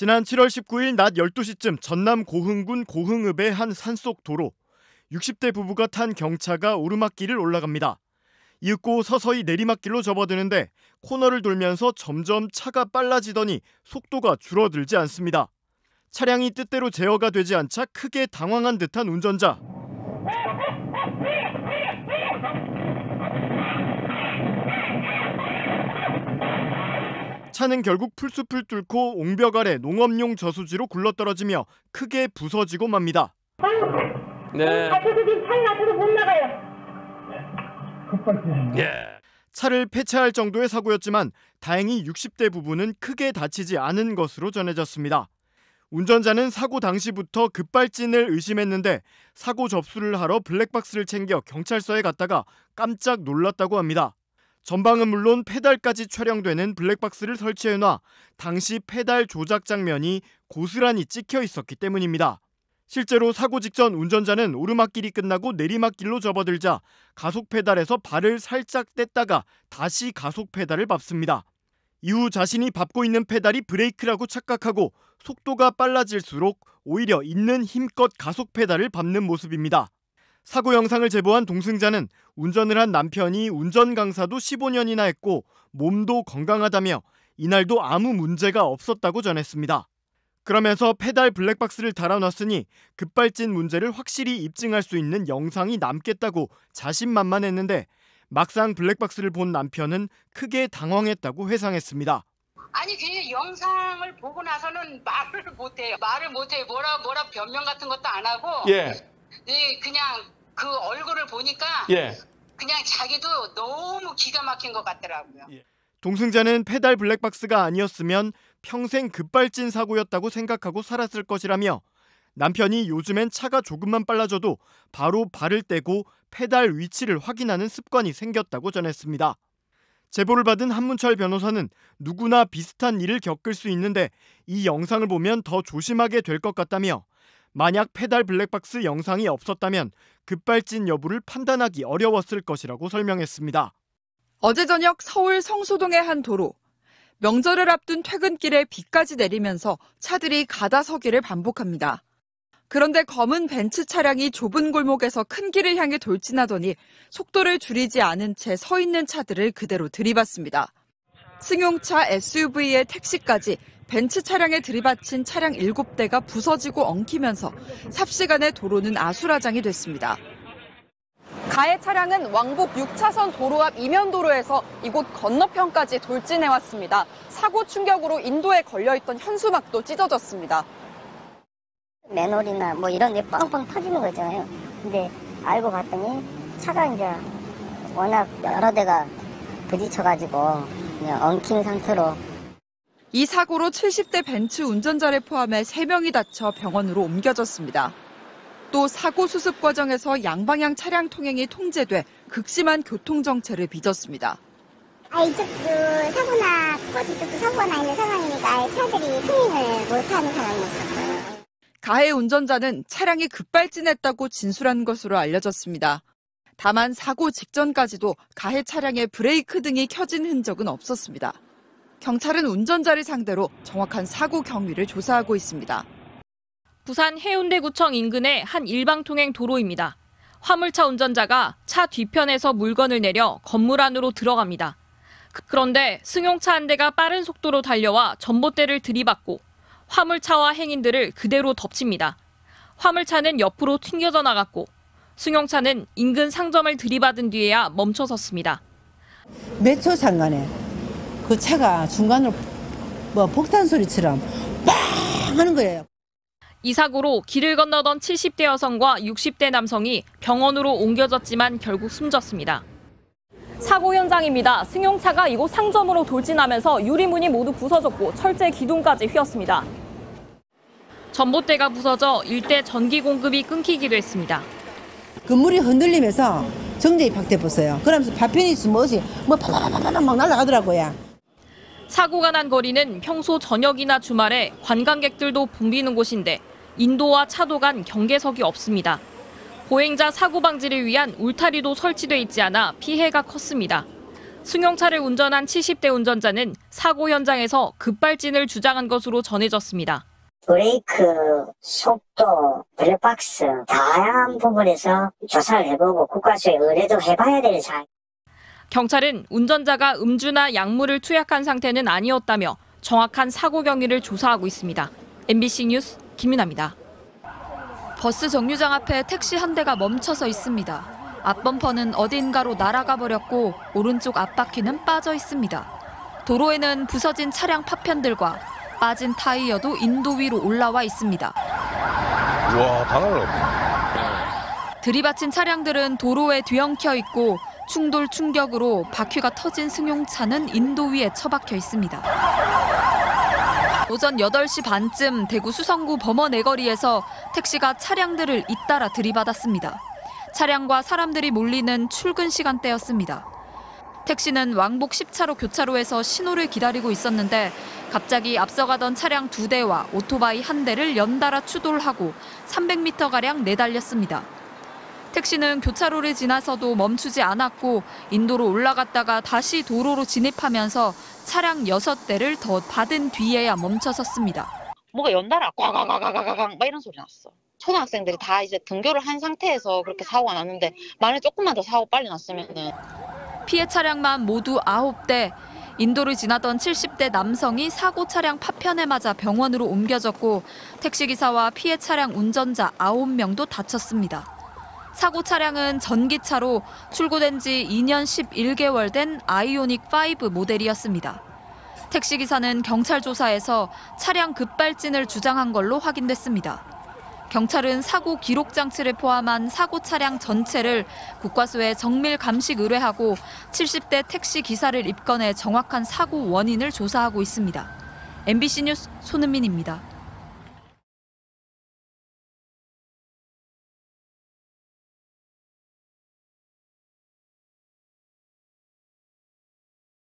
지난 7월 19일 낮 12시쯤 전남 고흥군 고흥읍의 한 산속 도로, 60대 부부가 탄 경차가 오르막길을 올라갑니다. 이윽고 서서히 내리막길로 접어드는데 코너를 돌면서 점점 차가 빨라지더니 속도가 줄어들지 않습니다. 차량이 뜻대로 제어가 되지 않자 크게 당황한 듯한 운전자. 차는 결국 풀숲을 뚫고 옹벽 아래 농업용 저수지로 굴러떨어지며 크게 부서지고 맙니다. 네. 앞에서 지금 차이 앞으로 못 나가요. 차를 폐차할 정도의 사고였지만 다행히 60대 부부는 크게 다치지 않은 것으로 전해졌습니다. 운전자는 사고 당시부터 급발진을 의심했는데 사고 접수를 하러 블랙박스를 챙겨 경찰서에 갔다가 깜짝 놀랐다고 합니다. 전방은 물론 페달까지 촬영되는 블랙박스를 설치해놔 당시 페달 조작 장면이 고스란히 찍혀 있었기 때문입니다. 실제로 사고 직전 운전자는 오르막길이 끝나고 내리막길로 접어들자 가속 페달에서 발을 살짝 뗐다가 다시 가속 페달을 밟습니다. 이후 자신이 밟고 있는 페달이 브레이크라고 착각하고 속도가 빨라질수록 오히려 있는 힘껏 가속 페달을 밟는 모습입니다. 사고 영상을 제보한 동승자는 운전을 한 남편이 운전 강사도 15년이나 했고 몸도 건강하다며 이날도 아무 문제가 없었다고 전했습니다. 그러면서 페달 블랙박스를 달아놨으니 급발진 문제를 확실히 입증할 수 있는 영상이 남겠다고 자신만만했는데 막상 블랙박스를 본 남편은 크게 당황했다고 회상했습니다. 아니 그냥 영상을 보고 나서는 말을 못해요. 뭐라 변명 같은 것도 안 하고 그냥 그 얼굴을 보니까 그냥 자기도 너무 기가 막힌 것 같더라고요. 동승자는 페달 블랙박스가 아니었으면 평생 급발진 사고였다고 생각하고 살았을 것이라며 남편이 요즘엔 차가 조금만 빨라져도 바로 발을 떼고 페달 위치를 확인하는 습관이 생겼다고 전했습니다. 제보를 받은 한문철 변호사는 누구나 비슷한 일을 겪을 수 있는데 이 영상을 보면 더 조심하게 될 것 같다며 만약 페달 블랙박스 영상이 없었다면 급발진 여부를 판단하기 어려웠을 것이라고 설명했습니다. 어제 저녁 서울 성수동의 한 도로. 명절을 앞둔 퇴근길에 비까지 내리면서 차들이 가다 서기를 반복합니다. 그런데 검은 벤츠 차량이 좁은 골목에서 큰 길을 향해 돌진하더니 속도를 줄이지 않은 채 서 있는 차들을 그대로 들이받습니다. 승용차, SUV에 택시까지 벤츠 차량에 들이받친 차량 7대가 부서지고 엉키면서 삽시간에 도로는 아수라장이 됐습니다. 가해 차량은 왕복 6차선 도로 앞 이면도로에서 이곳 건너편까지 돌진해왔습니다. 사고 충격으로 인도에 걸려있던 현수막도 찢어졌습니다. 맨홀이나 뭐 이런 데 빵빵 터지는 거 있잖아요. 근데 알고 봤더니 차가 이제 워낙 여러 대가 부딪혀가지고 그냥 엉킨 상태로. 이 사고로 70대 벤츠 운전자를 포함해 3명이 다쳐 병원으로 옮겨졌습니다. 또 사고 수습 과정에서 양방향 차량 통행이 통제돼 극심한 교통정체를 빚었습니다. 이쪽도 사고나 저쪽도 사고가 나 있는 상황이니까 차들이 통행을 못하는 상황이었어요. 가해 운전자는 차량이 급발진했다고 진술한 것으로 알려졌습니다. 다만 사고 직전까지도 가해 차량의 브레이크 등이 켜진 흔적은 없었습니다. 경찰은 운전자를 상대로 정확한 사고 경위를 조사하고 있습니다. 부산 해운대구청 인근의 한 일방통행 도로입니다. 화물차 운전자가 차 뒤편에서 물건을 내려 건물 안으로 들어갑니다. 그런데 승용차 한 대가 빠른 속도로 달려와 전봇대를 들이받고 화물차와 행인들을 그대로 덮칩니다. 화물차는 옆으로 튕겨져 나갔고 승용차는 인근 상점을 들이받은 뒤에야 멈춰섰습니다. 몇 초 상간에 그 차가 중간으로 폭탄 소리처럼 빵 하는 거예요. 이 사고로 길을 건너던 70대 여성과 60대 남성이 병원으로 옮겨졌지만 결국 숨졌습니다. 사고 현장입니다. 승용차가 이곳 상점으로 돌진하면서 유리문이 모두 부서졌고 철제 기둥까지 휘었습니다. 전봇대가 부서져 일대 전기 공급이 끊기기도 했습니다. 건물이 흔들리면서 정전이 팍 돼버렸어요. 그러면서 파편이 뭐지 파파파파파 막 날아가더라고요. 사고가 난 거리는 평소 저녁이나 주말에 관광객들도 붐비는 곳인데 인도와 차도 간 경계석이 없습니다. 보행자 사고 방지를 위한 울타리도 설치돼 있지 않아 피해가 컸습니다. 승용차를 운전한 70대 운전자는 사고 현장에서 급발진을 주장한 것으로 전해졌습니다. 브레이크, 속도, 블랙박스 다양한 부분에서 조사를 해보고 국과수에 의뢰도 해봐야 될 사항. 경찰은 운전자가 음주나 약물을 투약한 상태는 아니었다며 정확한 사고 경위를 조사하고 있습니다. MBC 뉴스 김윤아입니다. 버스 정류장 앞에 택시 한 대가 멈춰서 있습니다. 앞범퍼는 어딘가로 날아가 버렸고 오른쪽 앞바퀴는 빠져 있습니다. 도로에는 부서진 차량 파편들과 빠진 타이어도 인도 위로 올라와 있습니다. 와, 방을 없네. 들이받친 차량들은 도로에 뒤엉켜 있고 충돌 충격으로 바퀴가 터진 승용차는 인도 위에 처박혀 있습니다. 오전 8시 반쯤 대구 수성구 범어내거리에서 택시가 차량들을 잇따라 들이받았습니다. 차량과 사람들이 몰리는 출근 시간대였습니다. 택시는 왕복 10차로 교차로에서 신호를 기다리고 있었는데 갑자기 앞서가던 차량 2대와 오토바이 1대를 연달아 추돌하고 300m가량 내달렸습니다. 택시는 교차로를 지나서도 멈추지 않았고 인도로 올라갔다가 다시 도로로 진입하면서 차량 6대를 더 받은 뒤에야 멈춰섰습니다. 뭐가 연달아 꽉꽉꽉꽉꽉 막 이런 소리 났어. 초등학생들이 다 이제 등교를 한 상태에서 그렇게 사고가 났는데 만약 조금만 더 사고 빨리 났으면은. 피해 차량만 모두 9대, 인도를 지나던 70대 남성이 사고 차량 파편에 맞아 병원으로 옮겨졌고 택시기사와 피해 차량 운전자 9명도 다쳤습니다. 사고 차량은 전기차로 출고된 지 2년 11개월 된 아이오닉5 모델이었습니다. 택시기사는 경찰 조사에서 차량 급발진을 주장한 걸로 확인됐습니다. 경찰은 사고 기록 장치를 포함한 사고 차량 전체를 국과수에 정밀 감식 의뢰하고 70대 택시 기사를 입건해 정확한 사고 원인을 조사하고 있습니다. MBC 뉴스 손은민입니다.